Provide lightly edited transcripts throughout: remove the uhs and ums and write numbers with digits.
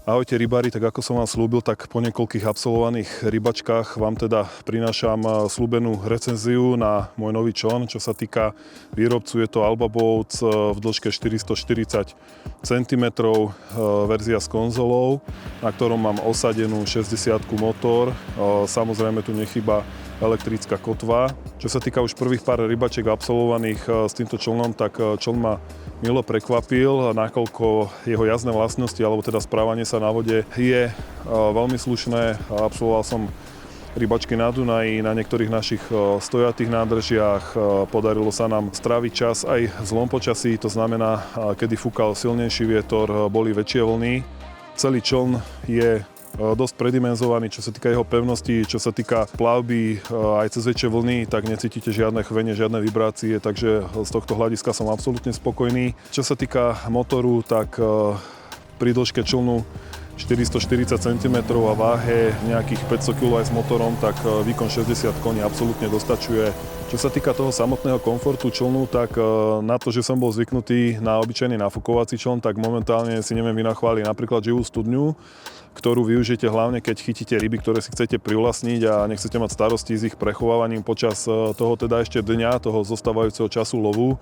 Ahojte rybári, tak ako som vám slúbil, tak po niekoľkých absolvovaných rybačkách vám teda prinášam slúbenú recenziu na môj nový čln. Čo sa týka výrobcu, je to Alba Boats v dĺžke 440 cm, verzia s konzolou, na ktorom mám osadenú 60-ku motor. Samozrejme tu nechýba elektrická kotva. Čo sa týka už prvých pár rybačiek absolvovaných s týmto člnom, tak čln ma milo prekvapil, nakoľko jeho jazdné vlastnosti, alebo teda správanie sa na vode je veľmi slušné. Absolvoval som rybačky na Dunaji, na niektorých našich stojatých nádržiach. Podarilo sa nám stráviť čas aj v zlom počasí, to znamená, kedy fúkal silnejší vietor, boli väčšie vlny. Celý čln je dosť predimenzovaný, čo sa týka jeho pevnosti, čo sa týka plavby aj cez väčšie vlny, tak necítite žiadne chvenie, žiadne vibrácie, takže z tohto hľadiska som absolútne spokojný. Čo sa týka motoru, tak pri dĺžke člnu 440 cm a váhe nejakých 500 kg aj s motorom, tak výkon 60 koní absolútne dostačuje. Čo sa týka toho samotného komfortu člnu, tak na to, že som bol zvyknutý na obyčajný nafukovací čln, tak momentálne si neviem vynachváliť napríklad živú studňu, ktorú využijete hlavne, keď chytíte ryby, ktoré si chcete privlastniť a nechcete mať starosti s ich prechovávaním počas toho teda ešte dňa, toho zostávajúceho času lovu.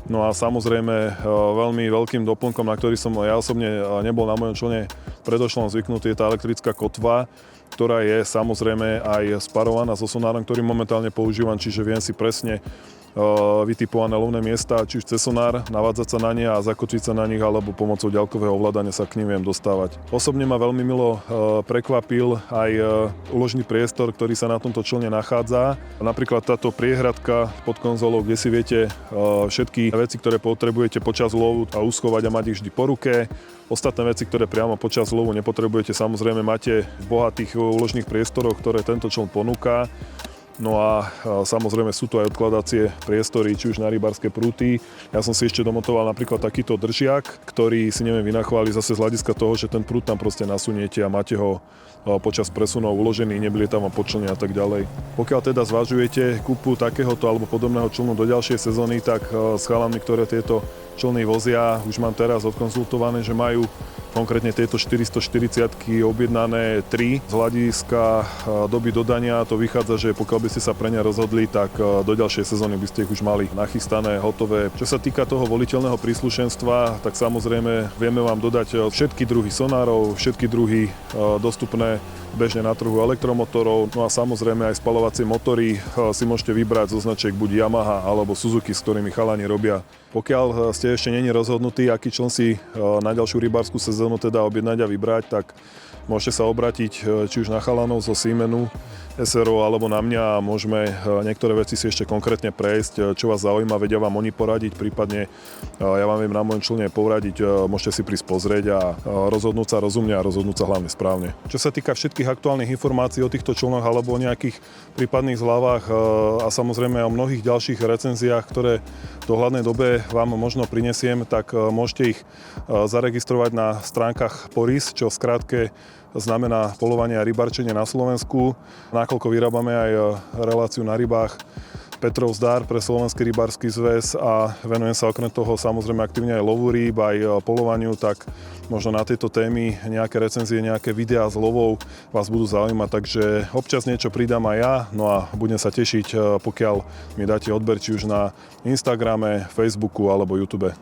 No a samozrejme veľmi veľkým doplnkom, na ktorý som ja osobne nebol na mojom člne predošlom zvyknutý, je tá elektrická kotva, ktorá je samozrejme aj sparovaná so sonárom, ktorý momentálne používam, čiže viem si presne vytipované lovné miesta, či už cez sonár, navádzať sa na ne a zakotviť sa na nich, alebo pomocou ďalkového ovládania sa k nim viem dostávať. Osobne ma veľmi milo prekvapil aj úložný priestor, ktorý sa na tomto člne nachádza. Napríklad táto priehradka pod konzolou, kde si viete všetky veci, ktoré potrebujete počas lovu a uschovať a mať ich vždy po ruke. Ostatné veci, ktoré priamo počas lovu nepotrebujete, samozrejme máte v bohatých úložných priestoroch, ktoré tento čln ponúka. No a samozrejme sú tu aj odkladacie priestory, či už na rybárske prúty. Ja som si ešte domontoval napríklad takýto držiak, ktorý si neviem vynachváliť zase z hľadiska toho, že ten prút tam proste nasuniete a máte ho počas presunov uložený, nebude tam po člne a tak ďalej. Pokiaľ teda zvažujete kúpu takéhoto alebo podobného člnu do ďalšej sezóny, tak s chalami, ktoré tieto člny vozia, už mám teraz odkonzultované, že majú konkrétne tieto 440-ky objednané 3. Z hľadiska doby dodania to vychádza, že pokiaľ by ste sa pre ne rozhodli, tak do ďalšej sezóny by ste ich už mali nachystané, hotové. Čo sa týka toho voliteľného príslušenstva, tak samozrejme vieme vám dodať všetky druhy sonárov, všetky druhy dostupné bežne na trhu elektromotorov, no a samozrejme aj spaľovacie motory si môžete vybrať zo značiek buď Yamaha alebo Suzuki, s ktorými chalani robia. Pokiaľ ste ešte není rozhodnutí, aký čln si na ďalšiu rybárskú sezónu teda objednať a vybrať, tak môžete sa obrátiť či už na chalanov zo Siemenu, SRO alebo na mňa a môžeme niektoré veci si ešte konkrétne prejsť, čo vás zaujíma, vedia vám oni poradiť, prípadne ja vám viem na môjom člne poradiť, môžete si prísť pozrieť a rozhodnúť sa rozumne a rozhodnúť sa hlavne správne. Čo sa týka všetkých aktuálnych informácií o týchto člnoch alebo o nejakých prípadných zľavách a samozrejme o mnohých ďalších recenziách, ktoré v dohľadnej dobe vám možno prinesiem, tak môžete ich zaregistrovať na stránkach PORIS, čo v skratke znamená poľovanie a rybarčenie na Slovensku. Nakoľko vyrábame aj reláciu na rybách Petrov zdar pre Slovenský rybársky zväz a venujem sa okrem toho samozrejme aktívne aj lovu rýb, aj poľovaniu, tak možno na tieto témy nejaké recenzie, nejaké videá z lovov vás budú zaujímať, takže občas niečo pridám aj ja, no a budem sa tešiť, pokiaľ mi dáte odber či už na Instagrame, Facebooku alebo YouTube.